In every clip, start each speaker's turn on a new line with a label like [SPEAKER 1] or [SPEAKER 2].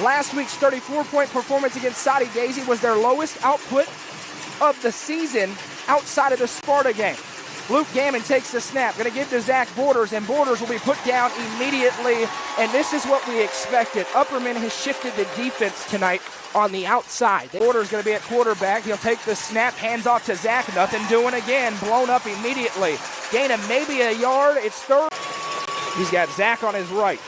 [SPEAKER 1] Last week's 34-point performance against Soddy Daisy was their lowest output of the season outside of the Sparta game. Luke Gammon takes the snap, going to give to Zach Borders, and Borders will be put down immediately, and this is what we expected. Upperman has shifted the defense tonight on the outside. Borders going to be at quarterback. He'll take the snap, hands off to Zach. Nothing doing again, blown up immediately. Gain of maybe a yard. It's third. He's got Zach on his right.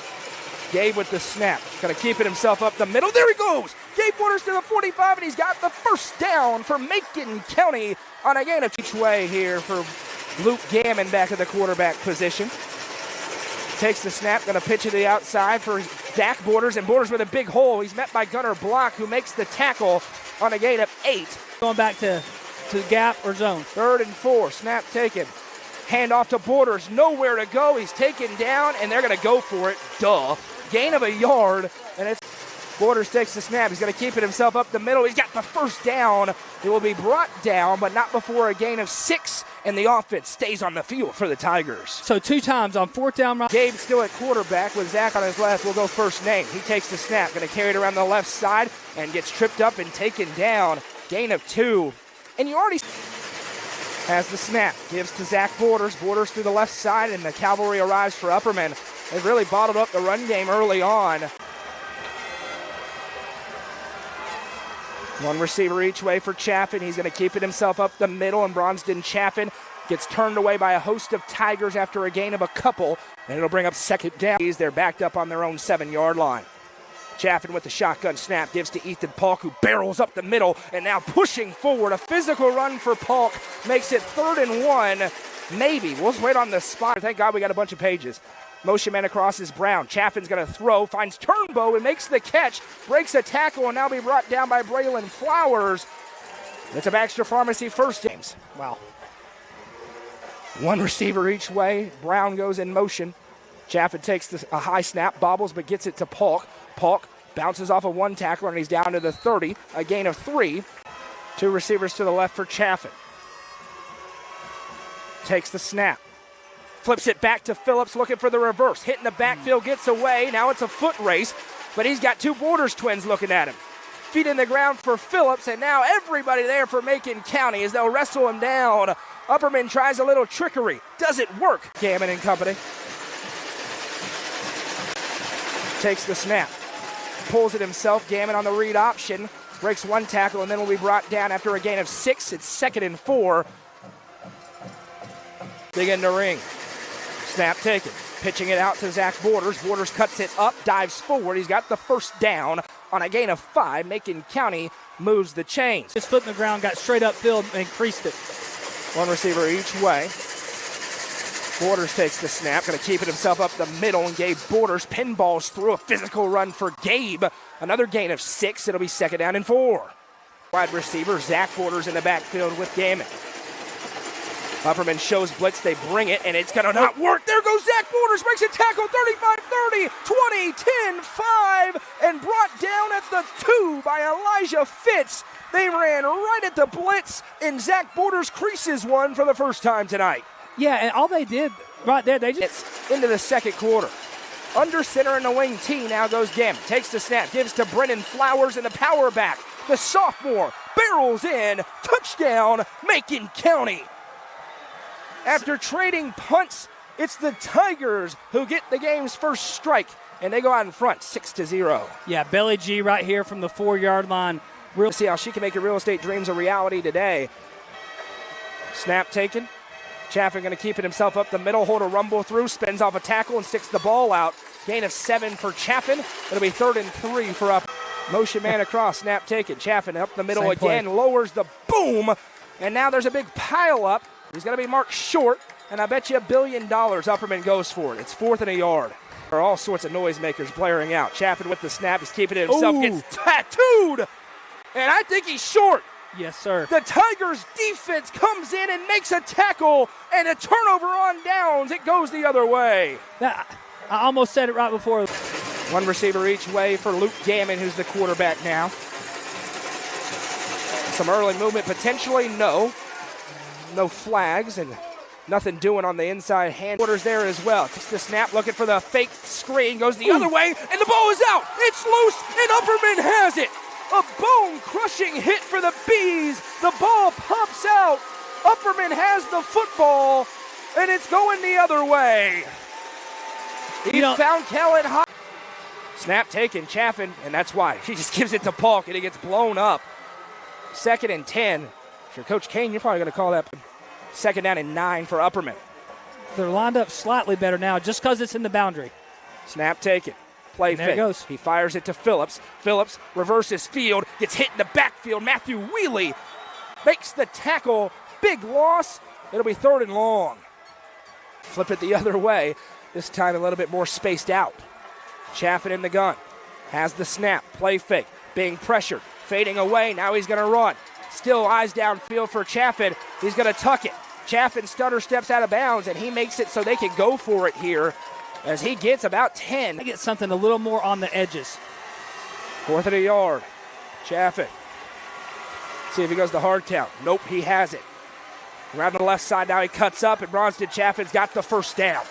[SPEAKER 1] Gabe with the snap. Going to keep it himself up the middle. There he goes. Gabe Borders to the 45, and he's got the first down for Macon County on a gain of each way here for Luke Gammon back at the quarterback position. Takes the snap, going to pitch it to the outside for Zach Borders, and Borders with a big hole. He's met by Gunnar Block, who makes the tackle on a gain of 8.
[SPEAKER 2] Going back to gap or zone.
[SPEAKER 1] 3rd and 4, snap taken. Hand off to Borders, nowhere to go. He's taken down, and they're going to go for it. Gain of a yard, and it's Borders takes the snap. He's going to keep it himself up the middle. He's got the first down. It will be brought down, but not before a gain of 6, and the offense stays on the field for the Tigers.
[SPEAKER 2] So 2 times on 4th down.
[SPEAKER 1] Gabe still at quarterback with Zach on his left. We'll go first name. He takes the snap, going to carry it around the left side, and gets tripped up and taken down. Gain of 2. And you already has the snap. Gives to Zach Borders. Borders through the left side, and the cavalry arrives for Upperman. They've really bottled up the run game early on. One receiver each way for Chaffin. He's going to keep it himself up the middle, and Bronston Chaffin gets turned away by a host of Tigers after a gain of a couple, and it'll bring up second down. They're backed up on their own 7-yard line. Chaffin with the shotgun snap gives to Ethan Polk, who barrels up the middle, and now pushing forward. A physical run for Polk makes it 3rd and 1. Maybe. We'll just wait on the spot. Thank God we got a bunch of pages. Motion man across is Brown. Chaffin's going to throw, finds Turnbow and makes the catch, breaks a tackle, and now be brought down by Braylon Flowers. It's a Baxter Pharmacy first games. Wow. One receiver each way. Brown goes in motion. Chaffin takes a high snap, bobbles, but gets it to Polk. Polk bounces off of one tackler, and he's down to the 30, a gain of 3. 2 receivers to the left for Chaffin. Takes the snap. Flips it back to Phillips, looking for the reverse. Hitting the backfield, gets away. Now it's a foot race, but he's got 2 Borders twins looking at him. Feet in the ground for Phillips, and now everybody there for Macon County as they'll wrestle him down. Upperman tries a little trickery. Doesn't work. Gammon and company. Takes the snap. Pulls it himself. Gammon on the read option. Breaks one tackle, and then will be brought down after a gain of 6. It's 2nd and 4. Dig in the ring. Snap taken. Pitching it out to Zach Borders. Borders cuts it up, dives forward. He's got the first down on a gain of 5. Macon County moves the chains.
[SPEAKER 2] His foot in the ground, got straight upfield and increased it.
[SPEAKER 1] One receiver each way. Borders takes the snap. Going to keep it himself up the middle, and Gabe Borders pinballs through. A physical run for Gabe. Another gain of 6. It'll be 2nd down and 4. Wide receiver Zach Borders in the backfield with Gammon. Upperman shows blitz, they bring it, and it's going to not work. There goes Zach Borders, makes a tackle, 35-30, 20, 10, 5, and brought down at the 2 by Elijah Fitz. They ran right at the blitz, and Zach Borders creases one for the first time tonight.
[SPEAKER 2] Yeah, and all they did right there, they just...
[SPEAKER 1] It's into the second quarter. Under center in the wing T, now goes Gammon. Takes the snap, gives to Brennan Flowers in the power back. The sophomore barrels in, touchdown, Macon County. After trading punts, it's the Tigers who get the game's first strike, and they go out in front, 6-0.
[SPEAKER 2] Yeah, Belly G right here from the 4-yard line.
[SPEAKER 1] We'll see how she can make her real estate dreams a reality today. Snap taken. Chaffin going to keep it himself up the middle, hold a rumble through, spins off a tackle, and sticks the ball out. Gain of 7 for Chaffin. It'll be 3rd and 3 for up. Motion man across, snap taken. Chaffin up the middle
[SPEAKER 2] Same
[SPEAKER 1] again,
[SPEAKER 2] play.
[SPEAKER 1] lowers the boom, and now there's a big pile up. He's going to be marked short, and I bet you $1 billion Upperman goes for it. It's 4th and a yard. There are all sorts of noisemakers blaring out. Chaffin with the snap. He's keeping it himself.
[SPEAKER 2] Ooh.
[SPEAKER 1] Gets tattooed, and I think he's short.
[SPEAKER 2] Yes, sir.
[SPEAKER 1] The Tigers' defense comes in and makes a tackle, and a turnover on downs. It goes the other way.
[SPEAKER 2] I almost said it right before.
[SPEAKER 1] One receiver each way for Luke Gammon, who's the quarterback now. Some early movement, potentially no flags, and Nothing doing on the inside hand. Borders there as well. Takes the snap, looking for the fake screen. Goes the other way, and the ball is out. It's loose, and Upperman has it. A bone-crushing hit for the Bees. The ball pops out. Upperman has the football, and it's going the other way. He found Kellen high. Snap taken, Chaffin, and that's why. He just gives it to Polk, and he gets blown up. 2nd and 10. If you're Coach Kane, you're probably going to call that 2nd down and 9 for Upperman.
[SPEAKER 2] They're lined up slightly better now just because it's in the boundary.
[SPEAKER 1] Snap taken. Play
[SPEAKER 2] there it
[SPEAKER 1] fake.
[SPEAKER 2] goes.
[SPEAKER 1] He fires it to Phillips. Phillips reverses field, gets hit in the backfield. Matthew Wheely makes the tackle. Big loss. It'll be 3rd and long. Flip it the other way. This time a little bit more spaced out. Chaffin in the gun. Has the snap. Play fake. Being pressured. Fading away. Now he's going to run. Still eyes downfield for Chaffin. He's going to tuck it. Chaffin stutter steps out of bounds, and he makes it so they can go for it here as he gets about 10.
[SPEAKER 2] They get something a little more on the edges.
[SPEAKER 1] 4th and a yard. Chaffin. See if he goes the hard count. Nope, he has it. Around the left side now he cuts up, and Bronston Chaffin's got the 1st down.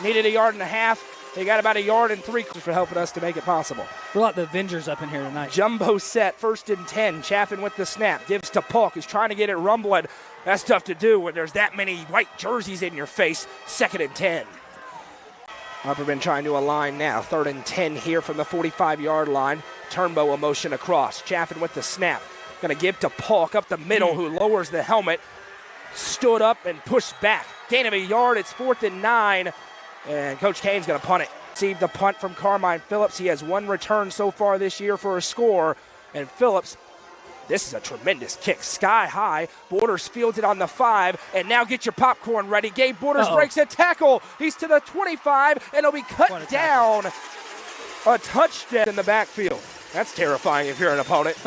[SPEAKER 1] Needed 1.5 yards. They got about 1.3 yards for helping us to make it possible.
[SPEAKER 2] We're like the Avengers up in here tonight.
[SPEAKER 1] Jumbo set, 1st and 10. Chaffin with the snap. Gives to Polk, who's trying to get it rumbling. That's tough to do when there's that many white jerseys in your face. 2nd and 10. Upperman trying to align now. 3rd and 10 here from the 45-yard line. Turnbow a motion across. Chaffin with the snap. Going to give to Polk up the middle, who lowers the helmet. Stood up and pushed back. Gain of 1 yard. It's 4th and 9. And Coach Kane's going to punt it. Received the punt from Carmine Phillips. He has 1 return so far this year for a score. And Phillips, this is a tremendous kick. Sky high. Borders fields it on the 5. And now get your popcorn ready. Gabe Borders breaks a tackle. He's to the 25. And he'll be cut down. A touchdown in the backfield. That's terrifying if you're an opponent.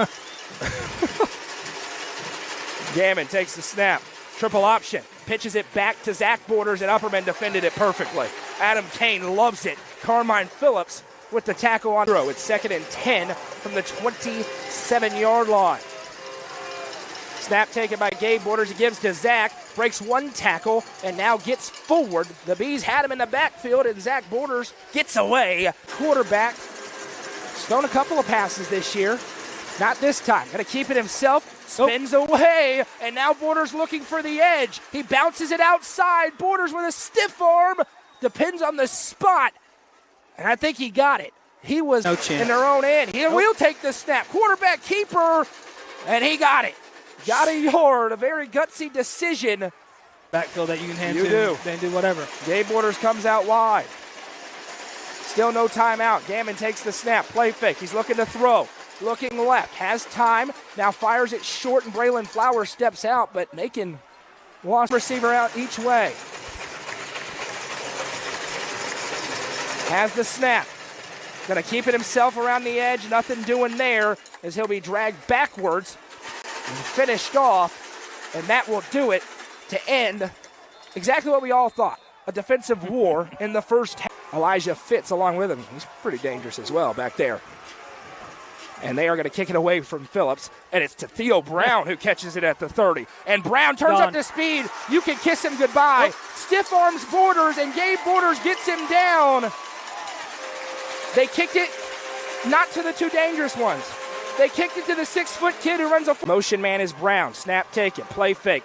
[SPEAKER 1] Gammon takes the snap. Triple option. Pitches it back to Zach Borders, and Upperman defended it perfectly. Adam Kane loves it. Carmine Phillips with the tackle on throw. It's 2nd and 10 from the 27-yard line. Snap taken by Gabe Borders. He gives to Zach. Breaks 1 tackle and now gets forward. The Bees had him in the backfield, and Zach Borders gets away. Quarterback. He's thrown a couple of passes this year. Not this time. Going to keep it himself. Spins away, and now Borders looking for the edge. He bounces it outside. Borders with a stiff arm. Depends on the spot. And I think he got it. He was in their own end. He'll take the snap. Quarterback keeper, and he got it. Got 1 yard. A very gutsy decision.
[SPEAKER 2] Backfield that you can hand
[SPEAKER 1] to.
[SPEAKER 2] Then do whatever.
[SPEAKER 1] Gabe Borders comes out wide. Still no timeout. Gammon takes the snap. Play fake. He's looking to throw. Looking left, has time, now fires it short, and Braylon Flowers steps out, but Macon lost receiver out each way. Has the snap. Going to keep it himself around the edge, nothing doing there, as he'll be dragged backwards and finished off, and that will do it to end exactly what we all thought, a defensive war in the first half. Elijah Fitz along with him. He's pretty dangerous as well back there. And they are going to kick it away from Phillips. And it's to Theo Brown who catches it at the 30. And Brown turns up to speed. You can kiss him goodbye. Stiff arms Borders, and Gabe Borders gets him down. They kicked it not to the 2 dangerous ones. They kicked it to the 6-foot kid who runs a... Motion man is Brown. Snap taken. Play fake.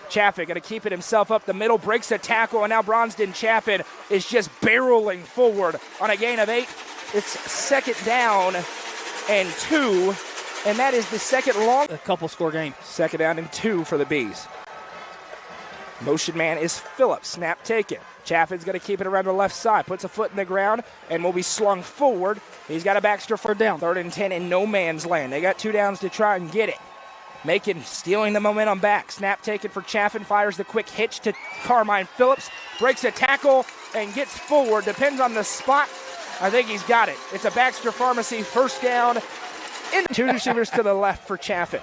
[SPEAKER 1] Chaffin going to keep it himself up the middle. Breaks a tackle. And now Bronston Chaffin is just barreling forward on a gain of 8. It's 2nd down and 2, and that is the 2nd long.
[SPEAKER 2] A couple score game.
[SPEAKER 1] 2nd down and 2 for the Bees. Motion man is Phillips. Snap taken. Chaffin's going to keep it around the left side. Puts a foot in the ground and will be slung forward. He's got a Baxter for down. 3rd and 10 in no man's land. They got 2 downs to try and get it. Macon stealing the momentum back. Snap taken for Chaffin. Fires the quick hitch to Carmine Phillips. Breaks a tackle and gets forward. Depends on the spot. I think he's got it. It's a Baxter Pharmacy 1st down. 2 receivers to the left for Chaffin.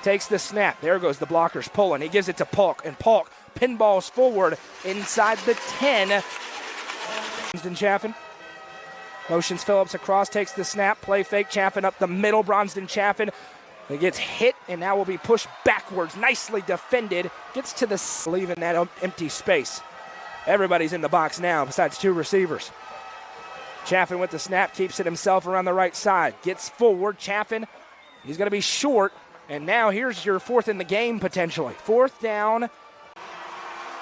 [SPEAKER 1] Takes the snap. There goes the blockers pulling. He gives it to Polk, and Polk pinballs forward inside the 10. Chaffin motions Phillips across, takes the snap. Play fake. Chaffin up the middle. Bronston Chaffin It gets hit and now will be pushed backwards. Nicely defended. Gets to the leaving that empty space. Everybody's in the box now besides two receivers. Chaffin with the snap, keeps it himself around the right side. Gets forward. Chaffin, he's going to be short. And now here's your fourth in the game potentially. Fourth down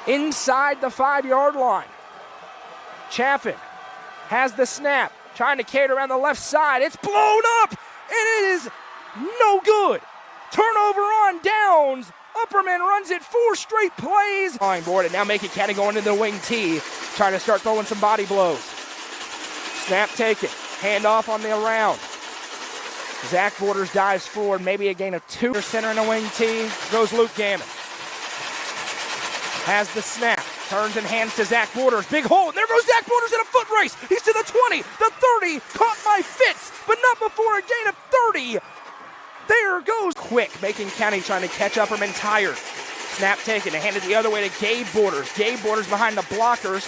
[SPEAKER 1] inside the 5-yard line. Chaffin has the snap, trying to carry it around the left side. It's blown up, and it is no good. Turnover on downs. Upperman runs it 4 straight plays. Line board, and now Macon County going into the wing T, trying to start throwing some body blows. Snap taken, handoff on the around. Zach Borders dives forward, maybe a gain of 2. Center in a wing T, goes Luke Gammon. Has the snap, turns and hands to Zach Borders. Big hole, and there goes Zach Borders in a foot race. He's to the 20, the 30, caught by Fitz, but not before a gain of 30. There goes quick. Macon County trying to catch Upperman tired. Snap taken and handed the other way to Gabe Borders. Gabe Borders behind the blockers.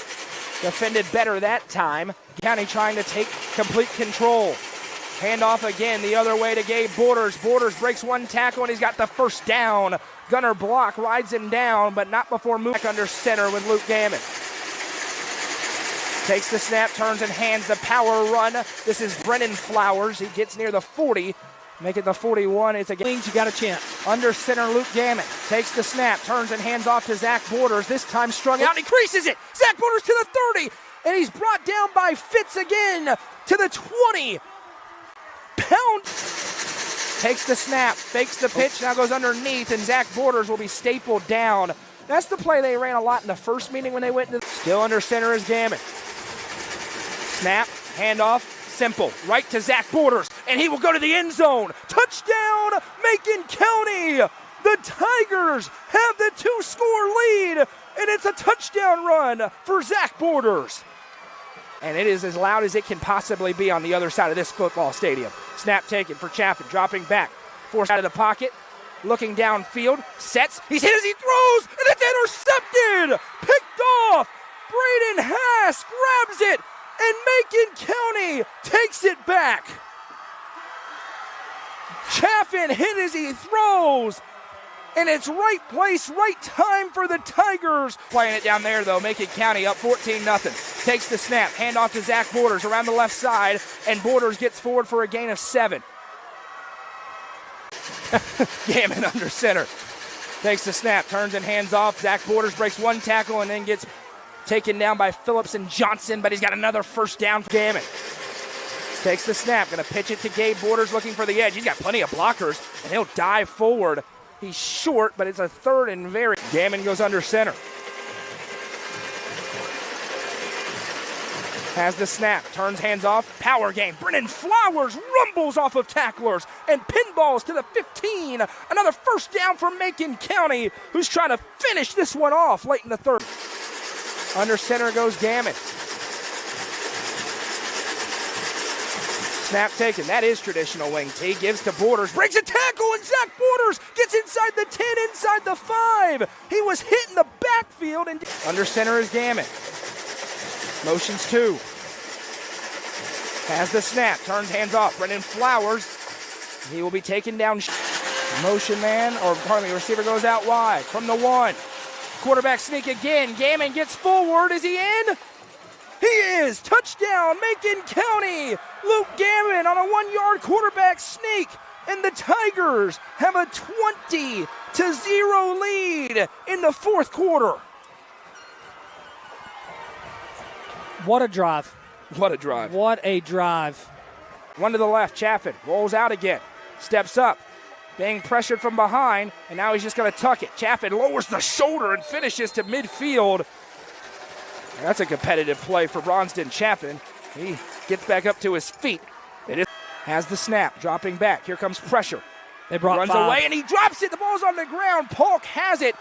[SPEAKER 1] Defended better that time. County trying to take complete control. Handoff again the other way to Gabe Borders. Borders breaks 1 tackle and he's got the first down. Gunner block, rides him down, but not before moving back under center with Luke Gammon. Takes the snap, turns and hands the power run. This is Brennan Flowers. He gets near the 40. Make it the 41. It's a
[SPEAKER 2] means you got a chance.
[SPEAKER 1] Under center, Luke Gammon takes the snap, turns and hands off to Zach Borders. This time strung out and he creases it. Zach Borders to the 30, and he's brought down by Fitz again to the 20. Pound takes the snap, fakes the pitch, now goes underneath, and Zach Borders will be stapled down. That's the play they ran a lot in the first meeting when they went into. Still under center is Gammon. Snap, handoff. Simple, right to Zach Borders, and he will go to the end zone. Touchdown, Macon County. The Tigers have the 2-score lead, and it's a touchdown run for Zach Borders. And it is as loud as it can possibly be on the other side of this football stadium. Snap taken for Chaffin, dropping back, forced out of the pocket, looking downfield, sets, he's hit as he throws, and it's intercepted, picked off. Braden Haas grabs it, and Macon County takes it back. Chaffin hit as he throws, and it's right place, right time for the Tigers. Playing it down there, though. Macon County up 14-0. Takes the snap, handoff to Zach Borders around the left side, and Borders gets forward for a gain of 7. Gammon under center. Takes the snap, turns and hands off. Zach Borders breaks 1 tackle and then gets taken down by Phillips and Johnson, but he's got another first down for Gammon. Takes the snap, going to pitch it to Gabe Borders looking for the edge. He's got plenty of blockers, and he'll dive forward. He's short, but it's a 3rd and very. Gammon goes under center. Has the snap, turns hands off, power game. Brennan Flowers rumbles off of tacklers and pinballs to the 15. Another first down for Macon County, who's trying to finish this one off late in the 3rd. Under center goes Gammon. Snap taken. That is traditional wing T. Gives to Borders. Breaks a tackle, and Zach Borders gets inside the 10, inside the 5. He was hit in the backfield. And under center is Gammon. Motions 2. Has the snap. Turns hands off. Brennan Flowers. He will be taken down. Motion man, or pardon me, receiver goes out wide from the 1. Quarterback sneak again. Gammon gets forward. Is he in? He is. Touchdown, Macon County. Luke Gammon on a 1-yard quarterback sneak. And the Tigers have a 20-0 lead in the 4th quarter.
[SPEAKER 2] What a drive.
[SPEAKER 1] What a drive.
[SPEAKER 2] What a drive.
[SPEAKER 1] 1 to the left. Chaffin rolls out again. Steps up. Being pressured from behind, and now he's just going to tuck it. Chaffin lowers the shoulder and finishes to midfield. That's a competitive play for Bronston Chaffin. He gets back up to his feet. Has the snap, dropping back. Here comes pressure.
[SPEAKER 2] They brought
[SPEAKER 1] Runs
[SPEAKER 2] 5.
[SPEAKER 1] away, and he drops it. The ball's on the ground. Polk has it,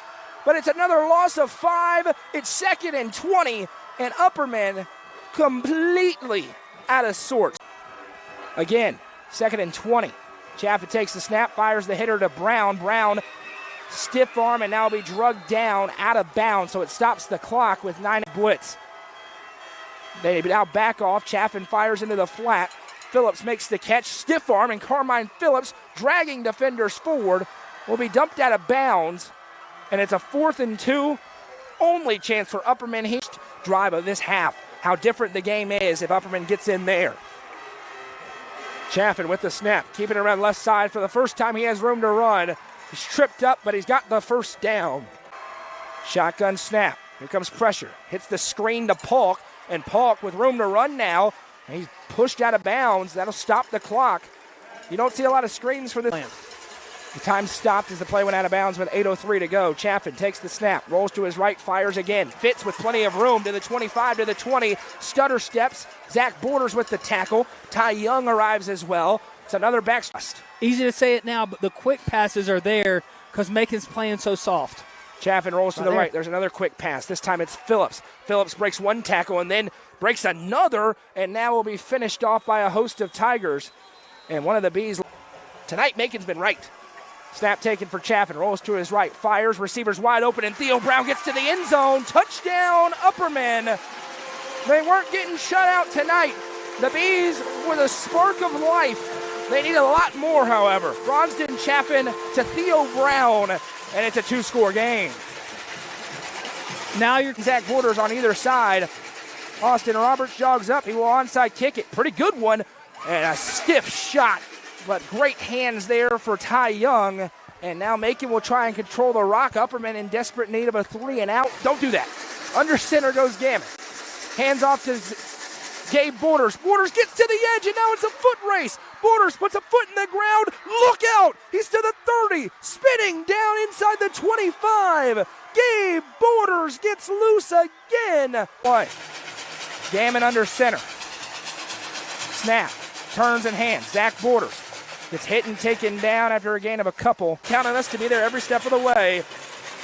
[SPEAKER 1] but it's another loss of 5. It's 2nd and 20, and Upperman completely out of sorts. Again, 2nd and 20. Chaffin takes the snap, fires the hitter to Brown. Brown, stiff arm, and now will be drugged down out of bounds, so it stops the clock with 9 blitz. They now back off. Chaffin fires into the flat. Phillips makes the catch, stiff arm, and Carmine Phillips, dragging defenders forward, will be dumped out of bounds, and it's a 4th and 2. Only chance for Upperman here. Drive of this half. How different the game is if Upperman gets in there. Chaffin with the snap, keeping it around left side for the first time. He has room to run. He's tripped up, but he's got the first down. Shotgun snap. Here comes pressure. Hits the screen to Polk, and Polk with room to run now. He's pushed out of bounds. That'll stop the clock. You don't see a lot of screens for this. The time stopped as the play went out of bounds with 8:03 to go. Chaffin takes the snap, rolls to his right, fires again. Fitz with plenty of room to the 25, to the 20. Stutter steps. Zach Borders with the tackle. Ty Young arrives as well. It's another back.
[SPEAKER 2] Easy to say it now, but the quick passes are there because Macon's playing so soft.
[SPEAKER 1] Chaffin rolls to the right. There's another quick pass. This time it's Phillips. Phillips breaks one tackle and then breaks another, and now will be finished off by a host of Tigers. And one of the Bees. Tonight, Macon's been right. Snap taken for Chaffin. Rolls to his right. Fires. Receivers wide open, and Theo Brown gets to the end zone. Touchdown, Upperman. They weren't getting shut out tonight. The Bees with a spark of life. They need a lot more, however. Bronston Chaffin to Theo Brown, and it's a 2-score game. Now you're Zach Borders on either side. Austin Roberts jogs up. He will onside kick it. Pretty good one. And a stiff shot. But great hands there for Ty Young. And now Macon will try and control the rock. Upperman in desperate need of a 3 and out. Don't do that. Under center goes Gammon. Hands off to Gabe Borders. Borders gets to the edge, and now it's a foot race. Borders puts a foot in the ground. Look out! He's to the 30. Spinning down inside the 25. Gabe Borders gets loose again. Play. Gammon under center. Snap. Turns and hands. Zach Borders gets hit and taken down after a gain of a couple. Count on us to be there every step of the way.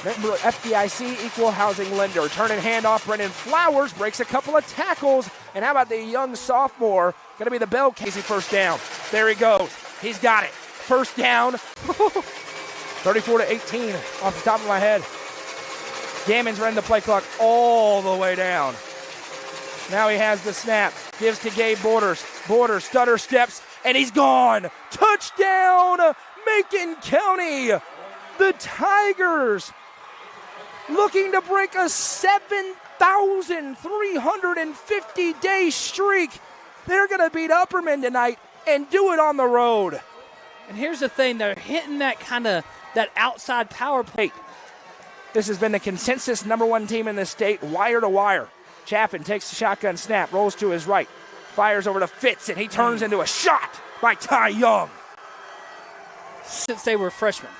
[SPEAKER 1] Remember, FDIC equal housing lender. Turn and hand off. Brennan Flowers breaks a couple of tackles. And how about the young sophomore? Going to be the Bell Casey first down. There he goes. He's got it. First down. 34-18 off the top of my head. Gammon's running the play clock all the way down. Now he has the snap. Gives to Gabe Borders. Borders stutter steps, and he's gone. Touchdown, Macon County. The Tigers looking to break a 7,350-day streak. They're going to beat Upperman tonight and do it on the road.
[SPEAKER 2] And here's the thing. They're hitting that that outside power play.
[SPEAKER 1] This has been the consensus #1 team in the state, wire to wire. Chaffin takes the shotgun snap, rolls to his right, fires over to Fitz, and he turns into a shot by Ty Young.
[SPEAKER 2] Since they were freshmen.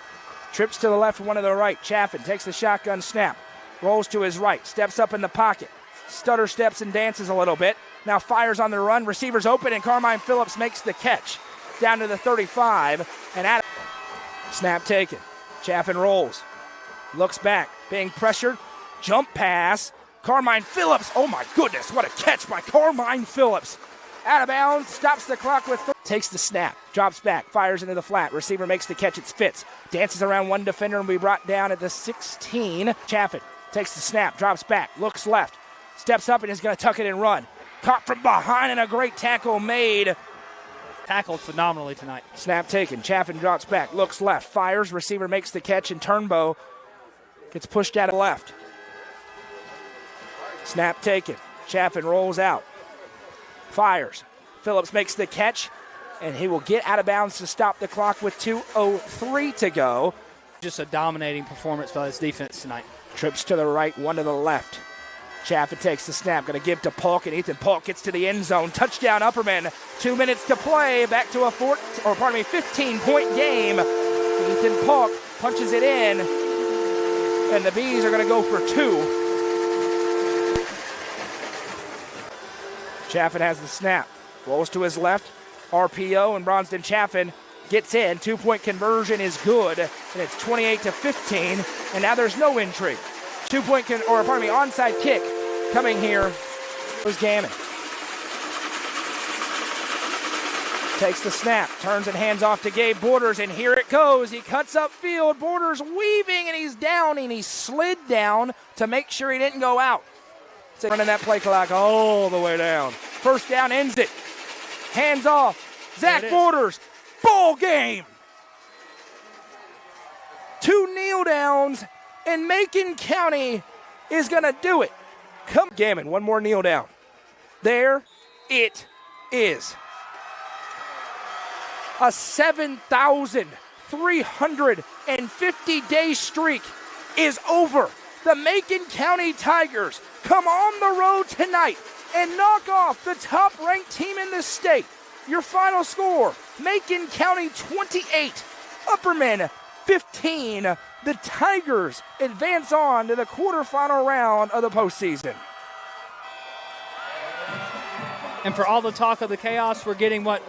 [SPEAKER 1] Trips to the left, one to the right. Chaffin takes the shotgun snap, rolls to his right, steps up in the pocket, stutter steps and dances a little bit. Now fires on the run, receivers open, and Carmine Phillips makes the catch. Down to the 35, and out. Snap taken. Chaffin rolls, looks back, being pressured, jump pass. Carmine Phillips, oh my goodness, what a catch by Carmine Phillips. Out of bounds, stops the clock with takes the snap, drops back, fires into the flat. Receiver makes the catch, it's Fitz. Dances around one defender and will be brought down at the 16. Chaffin takes the snap, drops back, looks left, steps up and is going to tuck it and run. Caught from behind and a great tackle made.
[SPEAKER 2] Tackled phenomenally tonight.
[SPEAKER 1] Snap taken, Chaffin drops back, looks left, fires, receiver makes the catch, and Turnbow gets pushed out of left. Snap taken. Chaffin rolls out. Fires. Phillips makes the catch, and he will get out of bounds to stop the clock with 2:03 to go.
[SPEAKER 2] Just a dominating performance by this defense tonight.
[SPEAKER 1] Trips to the right, one to the left. Chaffin takes the snap, going to give to Polk, and Ethan Polk gets to the end zone. Touchdown, Upperman. 2 minutes to play. Back to a 15-point game. Ethan Polk punches it in, and the Bees are going to go for 2. Chaffin has the snap, rolls to his left, RPO, and Bronston Chaffin gets in. 2-point conversion is good, and it's 28-15, and now there's no intrigue. Onside kick coming here was Gammon. Takes the snap, turns and hands off to Gabe Borders, and here it goes. He cuts upfield, Borders weaving, and he's down, and he slid down to make sure he didn't go out. Running that play clock all the way down. First down ends it. Hands off. Zach Borders. Ball game. 2 kneel downs, and Macon County is going to do it. Come, Gammon, one more kneel down. There it is. A 7,350-day streak is over. The Macon County Tigers come on the road tonight and knock off the top-ranked team in the state. Your final score, Macon County 28, Upperman 15. The Tigers advance on to the quarterfinal round of the postseason.
[SPEAKER 2] And for all the talk of the chaos, we're getting what